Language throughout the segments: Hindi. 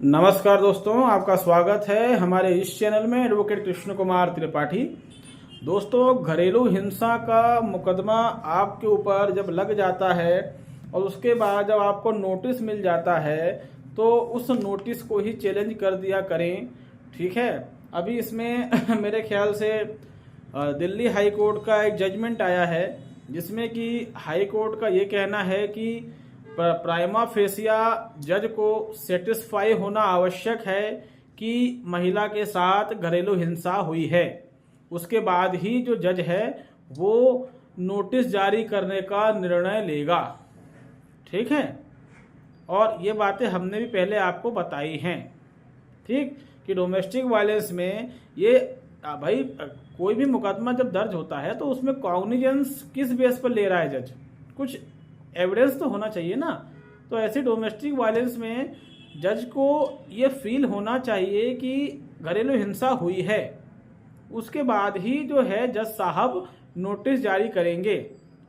नमस्कार दोस्तों, आपका स्वागत है हमारे इस चैनल में एडवोकेट कृष्ण कुमार त्रिपाठी। दोस्तों, घरेलू हिंसा का मुकदमा आपके ऊपर जब लग जाता है और उसके बाद जब आपको नोटिस मिल जाता है तो उस नोटिस को ही चैलेंज कर दिया करें। ठीक है। अभी इसमें मेरे ख्याल से दिल्ली हाई कोर्ट का एक जजमेंट आया है जिसमें कि हाई कोर्ट का ये कहना है कि प्राइमा फेसिया जज को सेटिस्फाई होना आवश्यक है कि महिला के साथ घरेलू हिंसा हुई है। उसके बाद ही जो जज है वो नोटिस जारी करने का निर्णय लेगा। ठीक है। और ये बातें हमने भी पहले आपको बताई हैं। ठीक, कि डोमेस्टिक वायलेंस में ये भाई कोई भी मुकदमा जब दर्ज होता है तो उसमें कॉग्निजेंस किस बेस पर ले रहा है जज, कुछ एविडेंस तो होना चाहिए ना। तो ऐसे डोमेस्टिक वायलेंस में जज को ये फील होना चाहिए कि घरेलू हिंसा हुई है। उसके बाद ही जो है जज साहब नोटिस जारी करेंगे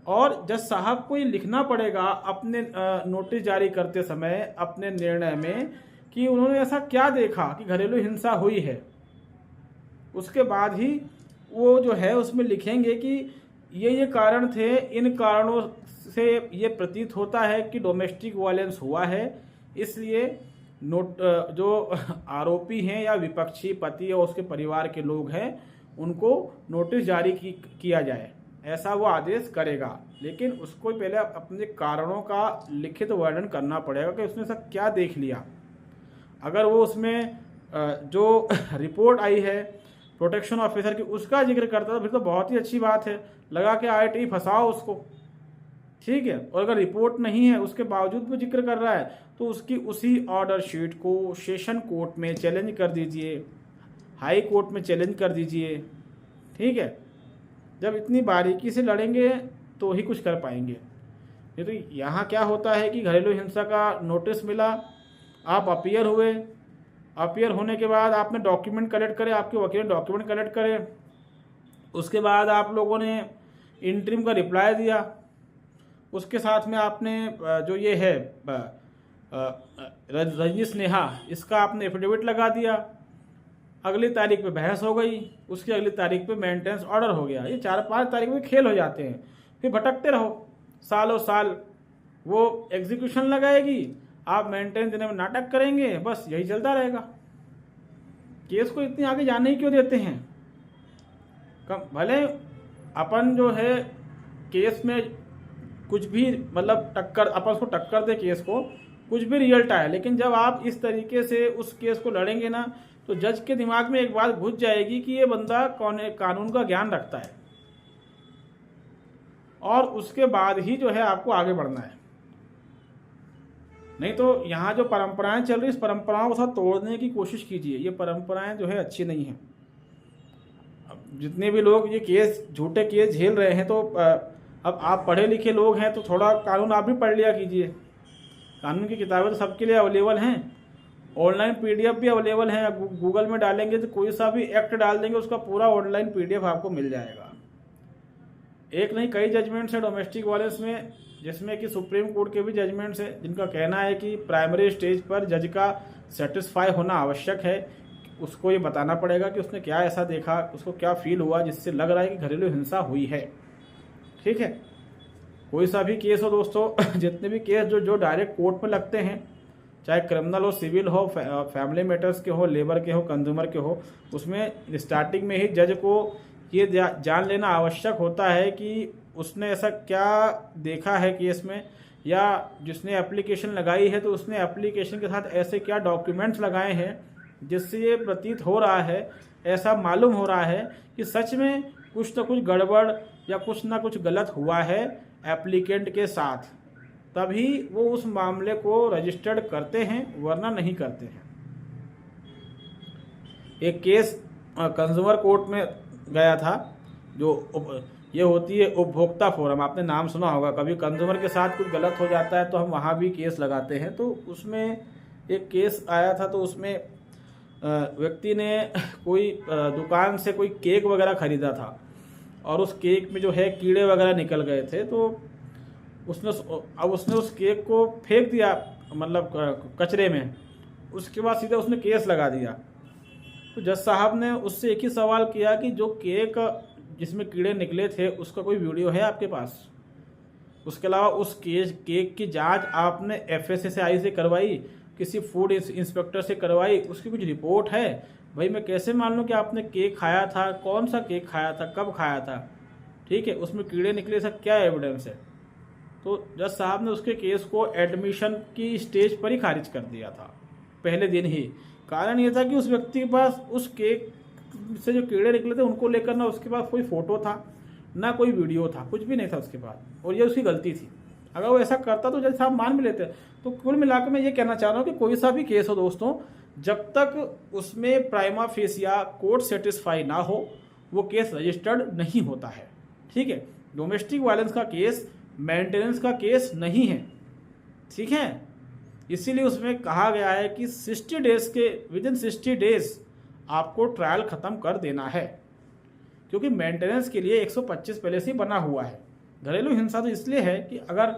और जज साहब को ये लिखना पड़ेगा अपने नोटिस जारी करते समय अपने निर्णय में कि उन्होंने ऐसा क्या देखा कि घरेलू हिंसा हुई है। उसके बाद ही वो जो है उसमें लिखेंगे कि ये कारण थे, इन कारणों से ये प्रतीत होता है कि डोमेस्टिक वायलेंस हुआ है, इसलिए जो आरोपी हैं या विपक्षी पति और उसके परिवार के लोग हैं उनको नोटिस जारी किया जाए, ऐसा वो आदेश करेगा। लेकिन उसको पहले अपने कारणों का लिखित वर्णन करना पड़ेगा कि उसने सब क्या देख लिया। अगर वो उसमें जो रिपोर्ट आई है प्रोटेक्शन ऑफिसर की उसका जिक्र करता है फिर तो बहुत ही अच्छी बात है, लगा के IIT फंसाओ उसको। ठीक है। और अगर रिपोर्ट नहीं है उसके बावजूद वो जिक्र कर रहा है तो उसकी उसी ऑर्डर शीट को सेशन कोर्ट में चैलेंज कर दीजिए, हाई कोर्ट में चैलेंज कर दीजिए। ठीक है। जब इतनी बारीकी से लड़ेंगे तो ही कुछ कर पाएंगे। नहीं तो यहाँ क्या होता है कि घरेलू हिंसा का नोटिस मिला, आप अपीयर हुए, अपीयर होने के बाद आपने डॉक्यूमेंट कलेक्ट करे, आपके वकील ने डॉक्यूमेंट कलेक्ट करे, उसके बाद आप लोगों ने इंटरिम का रिप्लाई दिया, उसके साथ में आपने जो ये है रजनी स्नेहा इसका आपने एफिडेविट लगा दिया, अगली तारीख पे बहस हो गई, उसकी अगली तारीख पे मेंटेनेंस ऑर्डर हो गया। ये 4-5 तारीख में खेल हो जाते हैं, फिर भटकते रहो सालों साल। वो एग्जीक्यूशन लगाएगी, आप मेंटेनेंस देने में नाटक करेंगे, बस यही चलता रहेगा। केस को इतनी आगे जाने ही क्यों देते हैं? भले अपन जो है केस में कुछ भी मतलब टक्कर, अपन उसको टक्कर दे केस को, कुछ भी रिजल्ट आए, लेकिन जब आप इस तरीके से उस केस को लड़ेंगे ना तो जज के दिमाग में एक बात घुस जाएगी कि ये बंदा कानून का ज्ञान रखता है, और उसके बाद ही जो है आपको आगे बढ़ना है। नहीं तो यहाँ जो परंपराएं चल रही इस परंपराओं को सब तोड़ने की कोशिश कीजिए। ये परंपराएं जो है अच्छी नहीं हैं। जितने भी लोग ये केस, झूठे केस झेल रहे हैं, तो अब आप पढ़े लिखे लोग हैं तो थोड़ा कानून आप भी पढ़ लिया कीजिए। कानून की किताबें तो सबके लिए अवेलेबल हैं, ऑनलाइन PDF भी अवेलेबल हैं। गूगल में डालेंगे तो कोई सा भी एक्ट डाल देंगे उसका पूरा ऑनलाइन PDF आपको मिल जाएगा। एक नहीं कई जजमेंट्स हैं डोमेस्टिक वायलेंस में, जिसमें कि सुप्रीम कोर्ट के भी जजमेंट्स हैं जिनका कहना है कि प्राइमरी स्टेज पर जज का सेटिस्फाई होना आवश्यक है। उसको ये बताना पड़ेगा कि उसने क्या ऐसा देखा, उसको क्या फील हुआ जिससे लग रहा है कि घरेलू हिंसा हुई है। ठीक है। कोई सा भी केस हो दोस्तों, जितने भी केस जो डायरेक्ट कोर्ट में लगते हैं, चाहे क्रिमिनल हो, सिविल हो, फैमिली मैटर्स के हो, लेबर के हो, कंज्यूमर के हो, उसमें स्टार्टिंग में ही जज को ये जान लेना आवश्यक होता है कि उसने ऐसा क्या देखा है केस में, या जिसने एप्लीकेशन लगाई है तो उसने एप्लीकेशन के साथ ऐसे क्या डॉक्यूमेंट्स लगाए हैं जिससे ये प्रतीत हो रहा है, ऐसा मालूम हो रहा है कि सच में कुछ ना कुछ गड़बड़ या कुछ ना कुछ गलत हुआ है एप्लीकेंट के साथ, तभी वो उस मामले को रजिस्टर्ड करते हैं, वरना नहीं करते हैं। एक केस कंज्यूमर कोर्ट में गया था, जो ये होती है उपभोक्ता फोरम, आपने नाम सुना होगा। कभी कंज्यूमर के साथ कुछ गलत हो जाता है तो हम वहाँ भी केस लगाते हैं। तो उसमें एक केस आया था, तो उसमें व्यक्ति ने कोई दुकान से कोई केक वगैरह ख़रीदा था और उस केक में जो है कीड़े वगैरह निकल गए थे। तो उसने उस केक को फेंक दिया, मतलब कचरे में। उसके बाद सीधा उसने केस लगा दिया। तो जज साहब ने उससे एक ही सवाल किया कि जो केक जिसमें कीड़े निकले थे उसका कोई वीडियो है आपके पास? उसके अलावा उस केक की जांच आपने FSSAI से करवाई, किसी फूड इंस्पेक्टर से करवाई, उसकी कुछ रिपोर्ट है? भाई मैं कैसे मान लूँ कि आपने केक खाया था, कौन सा केक खाया था, कब खाया था, ठीक है, उसमें कीड़े निकले, ऐसा क्या एविडेंस है? तो जज साहब ने उसके केस को एडमिशन की स्टेज पर ही खारिज कर दिया था पहले दिन ही। कारण ये था कि उस व्यक्ति के पास उस केक से जो कीड़े निकले थे उनको लेकर ना उसके पास कोई फोटो था, ना कोई वीडियो था, कुछ भी नहीं था उसके पास, और ये उसकी गलती थी। अगर वो ऐसा करता तो जज साहब मान भी लेते। तो कुल मिलाकर मैं ये कहना चाह रहा हूँ कि कोई सा भी केस हो दोस्तों, जब तक उसमें प्राइमा फेसिया कोर्ट सेटिस्फाई ना हो वो केस रजिस्टर्ड नहीं होता है, ठीक है। डोमेस्टिक वायलेंस का केस मेंटेनेंस का केस नहीं है, ठीक है। इसीलिए उसमें कहा गया है कि 60 डेज के विदिन 60 डेज आपको ट्रायल ख़त्म कर देना है, क्योंकि मेंटेनेंस के लिए 125 पहले से ही बना हुआ है। घरेलू हिंसा तो इसलिए है कि अगर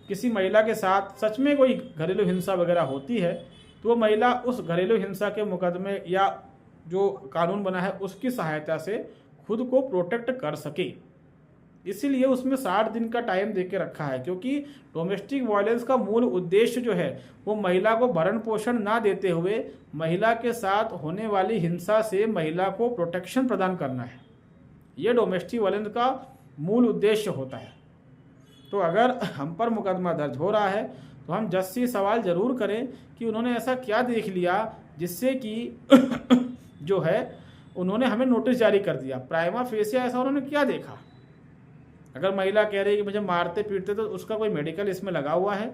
किसी महिला के साथ सच में कोई घरेलू हिंसा वगैरह होती है तो वो महिला उस घरेलू हिंसा के मुकदमे या जो कानून बना है उसकी सहायता से खुद को प्रोटेक्ट कर सके। इसीलिए उसमें 60 दिन का टाइम दे के रखा है, क्योंकि डोमेस्टिक वायलेंस का मूल उद्देश्य जो है वो महिला को भरण पोषण ना देते हुए महिला के साथ होने वाली हिंसा से महिला को प्रोटेक्शन प्रदान करना है। ये डोमेस्टिक वायलेंस का मूल उद्देश्य होता है। तो अगर हम पर मुकदमा दर्ज हो रहा है तो हम जज से सवाल जरूर करें कि उन्होंने ऐसा क्या देख लिया जिससे कि जो है उन्होंने हमें नोटिस जारी कर दिया। प्राइमा फेसिया ऐसा उन्होंने क्या देखा? अगर महिला कह रही है कि मुझे मारते पीटते, तो उसका कोई मेडिकल इसमें लगा हुआ है,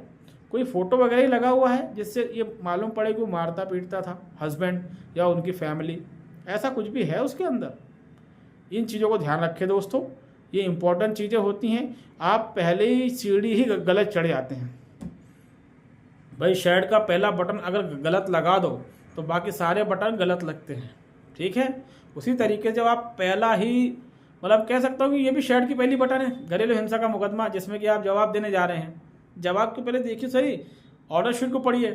कोई फोटो वगैरह ही लगा हुआ है जिससे ये मालूम पड़े कि वो मारता पीटता था हस्बैंड या उनकी फैमिली? ऐसा कुछ भी है उसके अंदर? इन चीज़ों को ध्यान रखें दोस्तों, ये इंपॉर्टेंट चीज़ें होती हैं। आप पहले ही सीढ़ी ही गलत चढ़ जाते हैं। भाई शेड का पहला बटन अगर गलत लगा दो तो बाकी सारे बटन गलत लगते हैं, ठीक है। उसी तरीके जब आप पहला ही मतलब कह सकता हूँ कि ये भी शेड की पहली बटन है, घरेलू हिंसा का मुकदमा जिसमें कि आप जवाब देने जा रहे हैं। जवाब के पहले देखिए सही, ऑर्डर शीट को पढ़िए,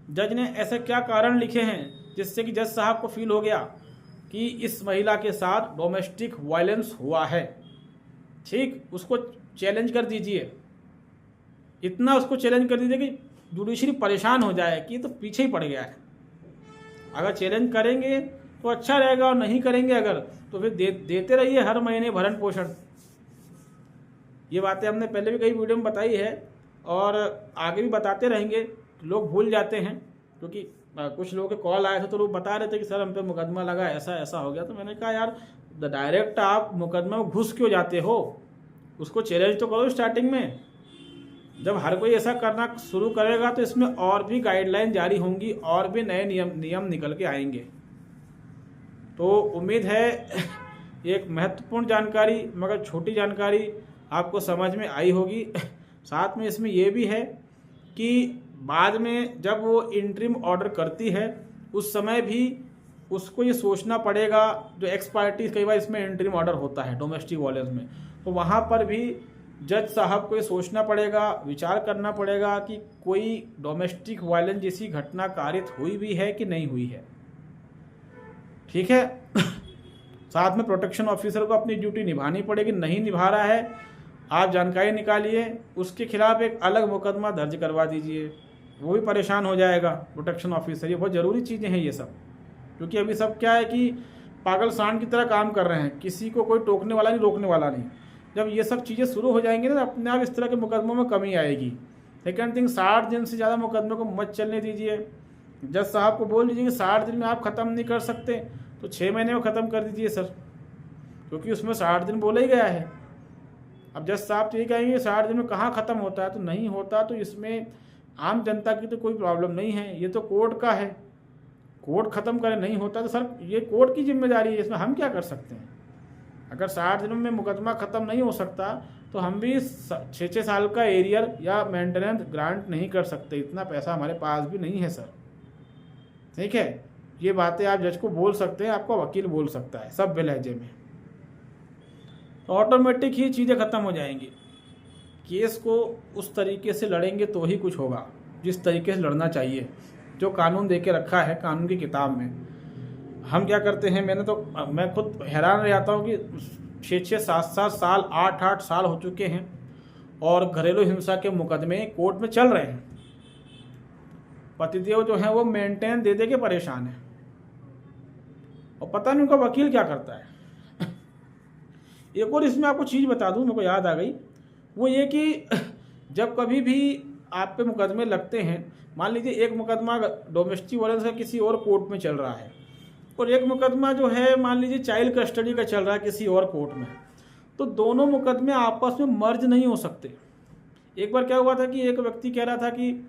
जज ने ऐसे क्या कारण लिखे हैं जिससे कि जज साहब को फील हो गया कि इस महिला के साथ डोमेस्टिक वायलेंस हुआ है, ठीक। उसको चैलेंज कर दीजिए, इतना उसको चैलेंज कर दीजिए कि जुडिशरी परेशान हो जाए कि तो पीछे ही पड़ गया है। अगर चैलेंज करेंगे तो अच्छा रहेगा, और नहीं करेंगे अगर तो फिर देते रहिए हर महीने भरण पोषण। ये बातें हमने पहले भी कई वीडियो में बताई है और आगे भी बताते रहेंगे। लोग भूल जाते हैं, क्योंकि कुछ लोगों के कॉल आए थे तो लोग बता रहे थे कि सर हम पे मुकदमा लगा, ऐसा ऐसा हो गया। तो मैंने कहा यार डायरेक्ट आप मुकदमा में घुस क्यों जाते हो? उसको चैलेंज तो करो स्टार्टिंग में। जब हर कोई ऐसा करना शुरू करेगा तो इसमें और भी गाइडलाइन जारी होंगी और भी नए नियम निकल के आएंगे। तो उम्मीद है एक महत्वपूर्ण जानकारी मगर छोटी जानकारी आपको समझ में आई होगी। साथ में इसमें यह भी है कि बाद में जब वो इंटरिम ऑर्डर करती है उस समय भी उसको ये सोचना पड़ेगा, जो एक्स पार्टी कई बार इसमें इंटरिम ऑर्डर होता है डोमेस्टिक वायलेंस में, तो वहाँ पर भी जज साहब को ये सोचना पड़ेगा, विचार करना पड़ेगा कि कोई डोमेस्टिक वायलेंस जैसी घटना कारित हुई भी है कि नहीं हुई है, ठीक है। साथ में प्रोटेक्शन ऑफिसर को अपनी ड्यूटी निभानी पड़ेगी, नहीं निभा रहा है आप जानकारी निकालिए, उसके खिलाफ एक अलग मुकदमा दर्ज करवा दीजिए, वो भी परेशान हो जाएगा प्रोटेक्शन ऑफिसर। ये बहुत ज़रूरी चीज़ें हैं ये सब, क्योंकि अभी सब क्या है कि पागल सांड की तरह काम कर रहे हैं, किसी को कोई टोकने वाला नहीं, रोकने वाला नहीं। जब ये सब चीज़ें शुरू हो जाएंगी ना, अपने आप इस तरह के मुकदमों में कमी आएगी। सेकेंड थिंग, 60 दिन से ज़्यादा मुकदमे को मत चलने दीजिए। जज साहब को बोल दीजिए कि 60 दिन में आप ख़त्म नहीं कर सकते तो 6 महीने में ख़त्म कर दीजिए सर, क्योंकि उसमें 60 दिन बोला ही गया है। अब जज साहब तो ये कहेंगे 60 दिन में कहाँ ख़त्म होता है, तो नहीं होता। तो इसमें आम जनता की तो कोई प्रॉब्लम नहीं है, ये तो कोर्ट का है, कोर्ट ख़त्म करे। नहीं होता तो सर ये कोर्ट की जिम्मेदारी है, इसमें हम क्या कर सकते हैं। अगर 60 दिनों में मुकदमा ख़त्म नहीं हो सकता तो हम भी 6-6 साल का एरियर या मेंटेनेंस ग्रांट नहीं कर सकते, इतना पैसा हमारे पास भी नहीं है सर, ठीक है। ये बातें आप जज को बोल सकते हैं, आपको वकील बोल सकता है, सब लहजे में, तो ऑटोमेटिक ही चीज़ें ख़त्म हो जाएंगी। केस को उस तरीके से लड़ेंगे तो ही कुछ होगा जिस तरीके से लड़ना चाहिए। जो कानून दे के रखा है कानून की किताब में। हम क्या करते हैं, मैं खुद हैरान रह जाता हूँ कि 6-6, 7-7 साल, 8-8 साल हो चुके हैं और घरेलू हिंसा के मुकदमे कोर्ट में चल रहे हैं। पतिदेव जो हैं वो मेंटेन दे दे के परेशान है और पता नहीं उनका वकील क्या करता है। एक और इसमें आपको चीज़ बता दूं, मेरे को याद आ गई, वो ये कि जब कभी भी आप पे मुकदमे लगते हैं, मान लीजिए एक मुकदमा डोमेस्टिक वायलेंस का किसी और कोर्ट में चल रहा है और एक मुकदमा जो है मान लीजिए चाइल्ड कस्टडी का चल रहा है किसी और कोर्ट में, तो दोनों मुकदमे आपस में मर्ज नहीं हो सकते। एक बार क्या हुआ था कि एक व्यक्ति कह रहा था कि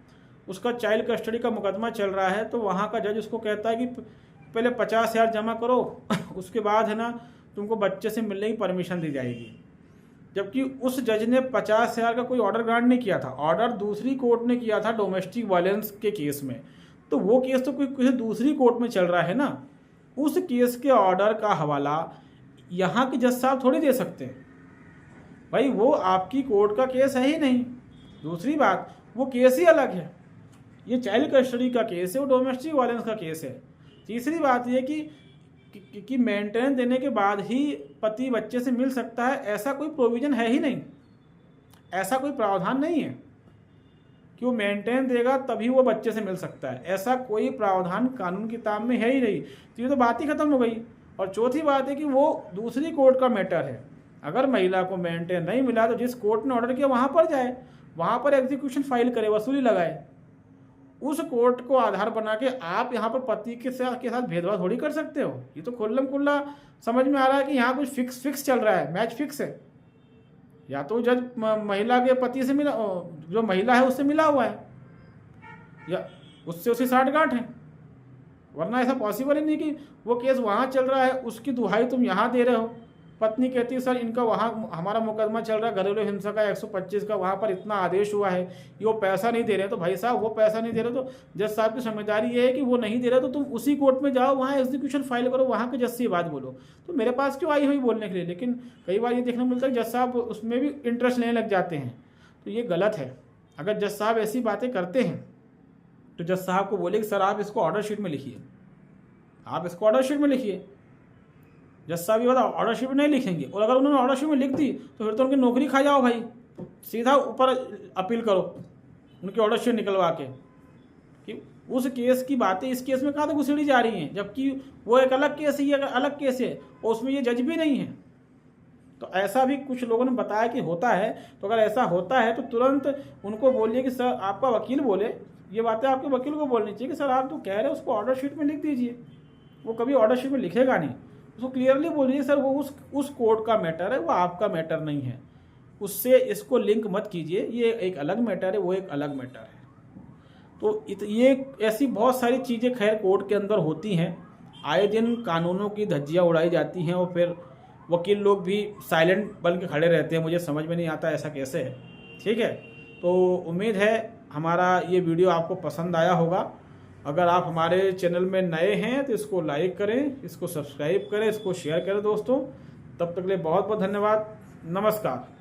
उसका चाइल्ड कस्टडी का मुकदमा चल रहा है, तो वहाँ का जज उसको कहता है कि पहले 50,000 जमा करो उसके बाद है ना तुमको बच्चे से मिलने की परमिशन दी जाएगी। जबकि उस जज ने 50,000 का कोई ऑर्डर ग्रांट नहीं किया था, ऑर्डर दूसरी कोर्ट ने किया था डोमेस्टिक वायलेंस के केस में। तो वो केस तो कोई किसी दूसरी कोर्ट में चल रहा है ना, उस केस के ऑर्डर का हवाला यहाँ के जज साहब थोड़ी दे सकते हैं भाई, वो आपकी कोर्ट का केस है ही नहीं। दूसरी बात, वो केस ही अलग है, ये चाइल्ड कस्टडी का केस है, वो डोमेस्टिक वायलेंस का केस है। तीसरी बात ये कि मेंटेनेंस देने के बाद ही पति बच्चे से मिल सकता है, ऐसा कोई प्रोविज़न है ही नहीं, ऐसा कोई प्रावधान नहीं है कि वो मेंटेनेंस देगा तभी वो बच्चे से मिल सकता है, ऐसा कोई प्रावधान कानून किताब में है ही नहीं। तो ये तो बात ही खत्म हो गई। और चौथी बात है कि वो दूसरी कोर्ट का मैटर है, अगर महिला को मेंटेन नहीं मिला तो जिस कोर्ट ने ऑर्डर किया वहाँ पर जाए, वहाँ पर एग्जीक्यूशन फाइल करे, वसूली लगाए। उस कोर्ट को आधार बना के आप यहाँ पर पति के साथ भेदभाव थोड़ी कर सकते हो। ये तो खुल्लम खुल्ला समझ में आ रहा है कि यहाँ कुछ फिक्स चल रहा है, मैच फिक्स है। या तो जज महिला के पति से मिला, जो महिला है उससे मिला हुआ है, या उससे उसी साठगांठ है, वरना ऐसा पॉसिबल ही नहीं कि वो केस वहाँ चल रहा है उसकी दुहाई तुम यहाँ दे रहे हो। पत्नी कहती है सर इनका वहाँ हमारा मुकदमा चल रहा है घरेलू हिंसा का 125 का, वहाँ पर इतना आदेश हुआ है, ये वो पैसा नहीं दे रहे। तो भाई साहब वो पैसा नहीं दे रहे तो जज साहब की जिम्मेदारी ये है कि वो नहीं दे रहे तो तुम उसी कोर्ट में जाओ, वहाँ एग्जीक्यूशन फाइल करो, वहाँ के जज से ये बात बोलो। तो मेरे पास क्यों आई हुई बोलने के लिए? लेकिन कई बार ये देखने को मिलता है जज साहब उसमें भी इंटरेस्ट लेने लग जाते हैं, तो ये गलत है। अगर जज साहब ऐसी बातें करते हैं तो जज साहब को बोले कि सर आप इसको ऑर्डर शीट में लिखिए, आप इसको ऑर्डर शीट में लिखिए। जज साहब ये बताओ ऑर्डर शीट में नहीं लिखेंगे, और अगर उन्होंने ऑर्डर शीट में लिख दी तो फिर तो उनकी नौकरी खा जाओ भाई, सीधा ऊपर अपील करो उनकी ऑर्डर शीट निकलवा के कि उस केस की बातें इस केस में कहाँ तक घुसेड़ी जा रही हैं, जबकि वो एक अलग केस है, ये अलग केस है और उसमें ये जज भी नहीं है। तो ऐसा भी कुछ लोगों ने बताया कि होता है। तो अगर ऐसा होता है तो तुरंत उनको बोलिए कि सर आपका वकील बोले, ये बातें आपके वकील को बोलनी चाहिए कि सर आप तो कह रहे हैं उसको ऑर्डर शीट में लिख दीजिए। वो कभी ऑर्डर शीट में लिखेगा नहीं, उसको क्लियरली बोलिए सर वो उस कोर्ट का मैटर है, वो आपका मैटर नहीं है, उससे इसको लिंक मत कीजिए, ये एक अलग मैटर है, वो एक अलग मैटर है। तो ये ऐसी बहुत सारी चीज़ें खैर कोर्ट के अंदर होती हैं, आए दिन कानूनों की धज्जियाँ उड़ाई जाती हैं और फिर वकील लोग भी साइलेंट बन के खड़े रहते हैं। मुझे समझ में नहीं आता ऐसा कैसे है। ठीक है, तो उम्मीद है हमारा ये वीडियो आपको पसंद आया होगा। अगर आप हमारे चैनल में नए हैं तो इसको लाइक करें, इसको सब्सक्राइब करें, इसको शेयर करें दोस्तों। तब तक के लिए बहुत बहुत धन्यवाद। नमस्कार।